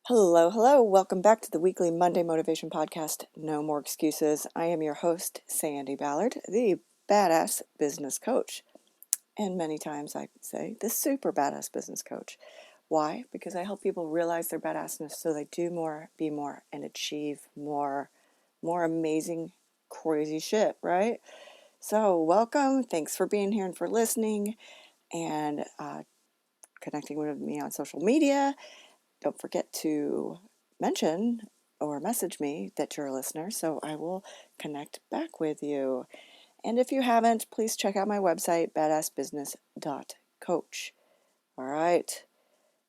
Hello, hello. Welcome back to the weekly Monday Motivation Podcast, No More Excuses. I am your host, Sandi Ballard, the badass business coach. And many times I say the super badass business coach. Why? Because I help people realize their badassness so they do more, be more, and achieve more amazing, crazy shit, right? So welcome. Thanks for being here and for listening and connecting with me on social media. Don't forget to mention or message me that you're a listener so I will connect back with you. And if you haven't, please check out my website, badassbusiness.coach. All right,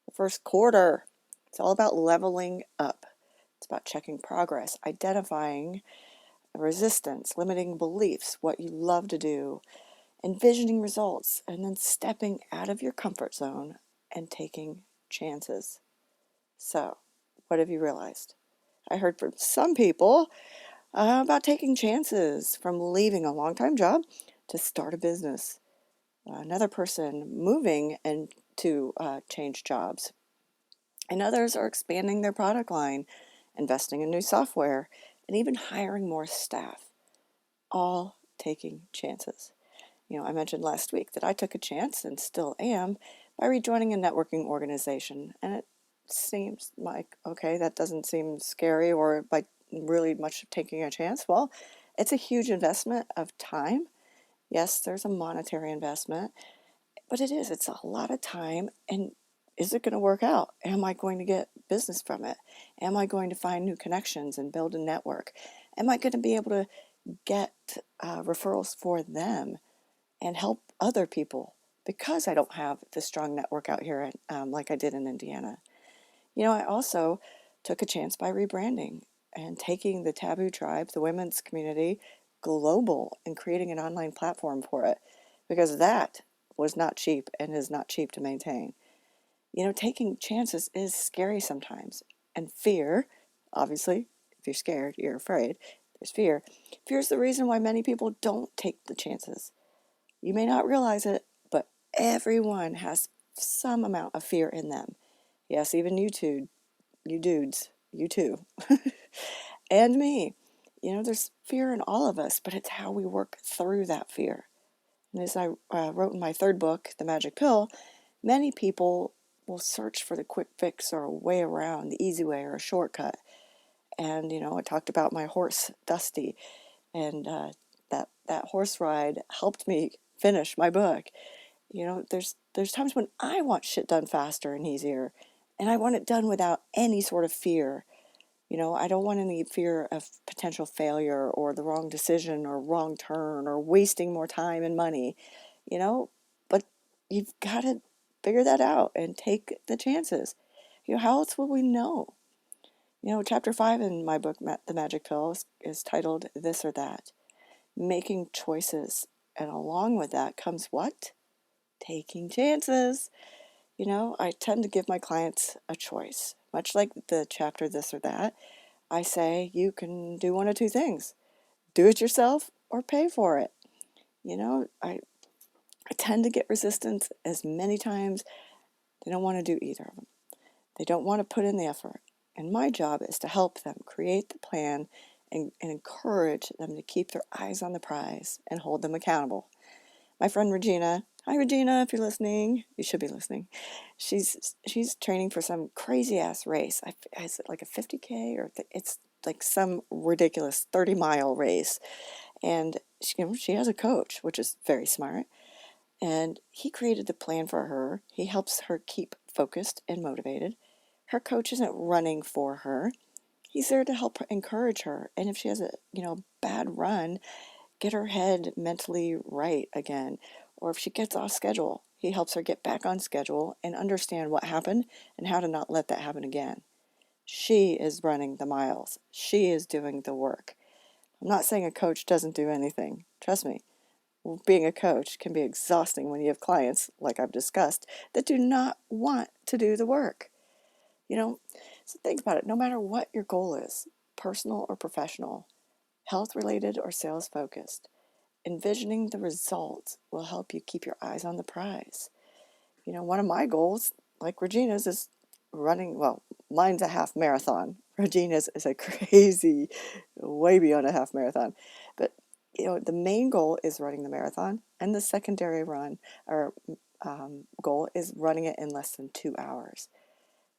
the first quarter, it's all about leveling up. It's about checking progress, identifying resistance, limiting beliefs, what you love to do, envisioning results, and then stepping out of your comfort zone and taking chances. So, what have you realized? I heard from some people about taking chances, from leaving a long-time job to start a business. Another person moving and to change jobs. And others are expanding their product line, investing in new software, and even hiring more staff. All taking chances. I mentioned last week that I took a chance and still am by rejoining a networking organization. And it seems like, okay, that doesn't seem scary or like really much taking a chance. Well, it's a huge investment of time. Yes, there's a monetary investment, but it's a lot of time. And is it going to work out? Am I going to get business from it? Am I going to find new connections and build a network? Am I going to be able to get referrals for them and help other people because I don't have the strong network out here like I did in Indiana? I also took a chance by rebranding and taking the Taboo Tribe, the women's community, global and creating an online platform for it, because that was not cheap and is not cheap to maintain. Taking chances is scary sometimes. And fear, obviously, if you're scared, you're afraid. There's fear. Fear is the reason why many people don't take the chances. You may not realize it, but everyone has some amount of fear in them. Yes, even you two, you dudes, you too, and me. There's fear in all of us, but it's how we work through that fear. And as I wrote in my third book, The Magic Pill, many people will search for the quick fix or a way around, the easy way or a shortcut. And, I talked about my horse, Dusty, and that horse ride helped me finish my book. There's times when I want shit done faster and easier, and I want it done without any sort of fear. I don't want any fear of potential failure or the wrong decision or wrong turn or wasting more time and money, but you've got to figure that out and take the chances. How else will we know? Chapter 5 in my book, The Magic Pill, is titled This or That, making choices. And along with that comes what? Taking chances. I tend to give my clients a choice. Much like the chapter This or That, I say you can do one of two things. Do it yourself or pay for it. I tend to get resistance as many times. They don't want to do either of them. They don't want to put in the effort. And my job is to help them create the plan and encourage them to keep their eyes on the prize and hold them accountable. My friend Regina, hi Regina, if you're listening, you should be listening. She's training for some crazy ass race. Is it like a 50K or it's like some ridiculous 30-mile race. And she has a coach, which is very smart. And he created the plan for her. He helps her keep focused and motivated. Her coach isn't running for her. He's there to help encourage her. And if she has a bad run, get her head mentally right again. Or if she gets off schedule, he helps her get back on schedule and understand what happened and how to not let that happen again. She is running the miles. She is doing the work. I'm not saying a coach doesn't do anything. Trust me, being a coach can be exhausting when you have clients, like I've discussed, that do not want to do the work. So think about it. No matter what your goal is, personal or professional, health-related or sales-focused, envisioning the results will help you keep your eyes on the prize. One of my goals, like Regina's, is running, well, mine's a half marathon. Regina's is a crazy, way beyond a half marathon. But, the main goal is running the marathon, and the secondary run or goal is running it in less than 2 hours.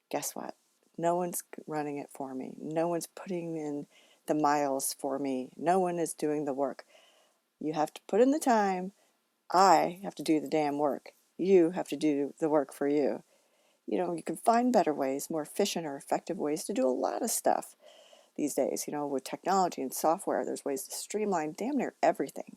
Guess what? No one's running it for me. No one's putting in the miles for me. No one is doing the work. You have to put in the time. I have to do the damn work. You have to do the work for you. You can find better ways, more efficient or effective ways to do a lot of stuff these days. With technology and software, there's ways to streamline damn near everything.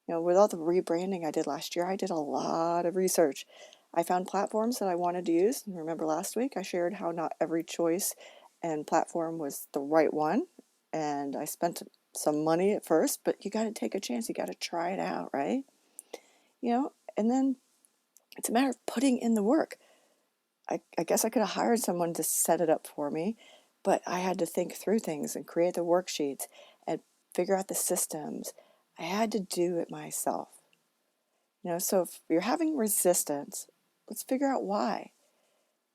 With all the rebranding I did last year, I did a lot of research. I found platforms that I wanted to use. And remember last week I shared how not every choice and platform was the right one. And I spent some money at first, but you got to take a chance. You got to try it out, right? And then it's a matter of putting in the work. I guess I could have hired someone to set it up for me, but I had to think through things and create the worksheets and figure out the systems. I had to do it myself. So if you're having resistance, let's figure out why.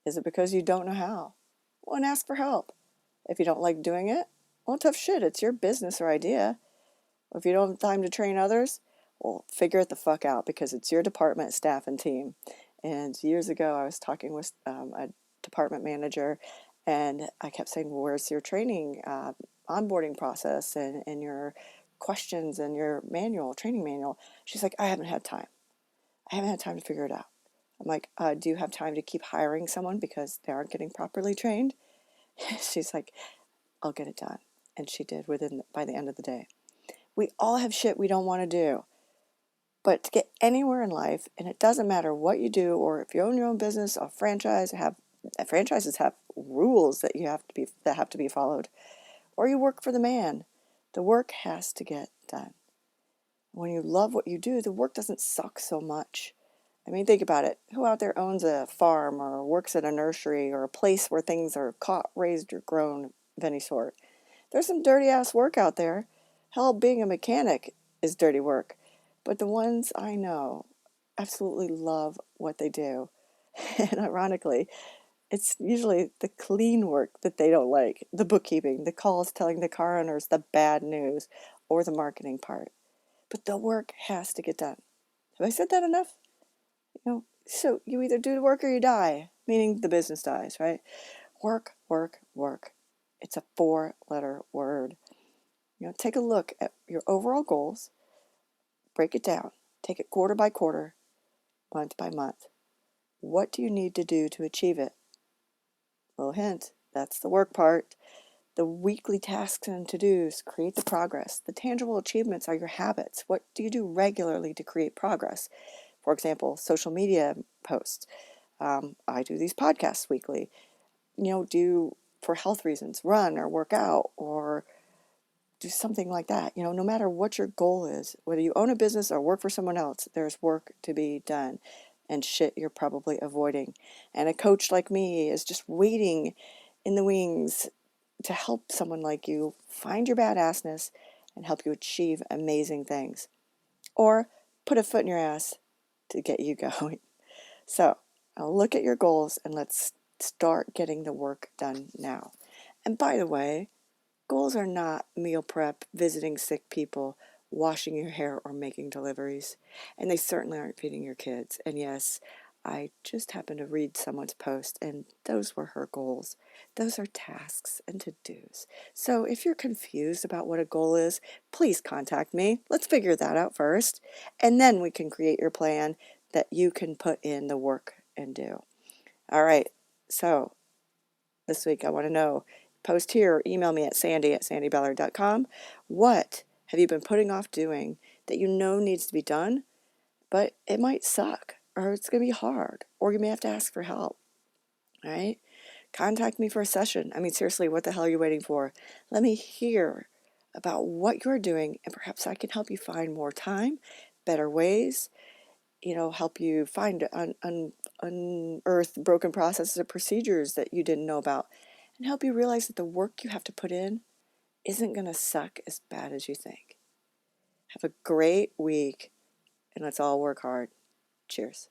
Is it because you don't know how? Well, and ask for help. If you don't like doing it, well, tough shit, it's your business or idea. If you don't have time to train others, well, figure it the fuck out because it's your department, staff, and team. And years ago, I was talking with a department manager, and I kept saying, well, where's your training, onboarding process and your questions and your training manual? She's like, I haven't had time. I haven't had time to figure it out. I'm like, do you have time to keep hiring someone because they aren't getting properly trained? She's like, I'll get it done. And she did by the end of the day. We all have shit we don't want to do. But to get anywhere in life, and it doesn't matter what you do, or if you own your own business, a franchises have rules that have to be followed, or you work for the man. The work has to get done. When you love what you do, the work doesn't suck so much. I mean, think about it. Who out there owns a farm or works at a nursery or a place where things are caught, raised, or grown of any sort? There's some dirty ass work out there. Hell, being a mechanic is dirty work. But the ones I know absolutely love what they do. And ironically, it's usually the clean work that they don't like. The bookkeeping, the calls telling the car owners the bad news, or the marketing part. But the work has to get done. Have I said that enough? So you either do the work or you die, meaning the business dies, right? Work, work, work. It's a 4-letter word. Take a look at your overall goals, break it down, take it quarter by quarter, month by month. What do you need to do to achieve it? Little hint, that's the work part. The weekly tasks and to-dos create the progress. The tangible achievements are your habits. What do you do regularly to create progress? For example, social media posts. I do these podcasts weekly. Do for health reasons, run or work out or do something like that. No matter what your goal is, whether you own a business or work for someone else, there's work to be done and shit you're probably avoiding. And a coach like me is just waiting in the wings to help someone like you find your badassness and help you achieve amazing things. Or put a foot in your ass to get you going. So, I'll look at your goals and let's start getting the work done now. And by the way, goals are not meal prep, visiting sick people, washing your hair, or making deliveries. And they certainly aren't feeding your kids. And yes, I just happened to read someone's post, and those were her goals. Those are tasks and to-dos. So if you're confused about what a goal is, please contact me. Let's figure that out first. And then we can create your plan that you can put in the work and do. All right. So this week I want to know, post here or email me at Sandi@sandiballard.com. What have you been putting off doing that you know needs to be done, but it might suck or it's going to be hard or you may have to ask for help? All right? Contact me for a session. I mean, seriously, what the hell are you waiting for? Let me hear about what you're doing and perhaps I can help you find more time, better ways, help you find unearth broken processes or procedures that you didn't know about, and help you realize that the work you have to put in isn't going to suck as bad as you think. Have a great week, and let's all work hard. Cheers.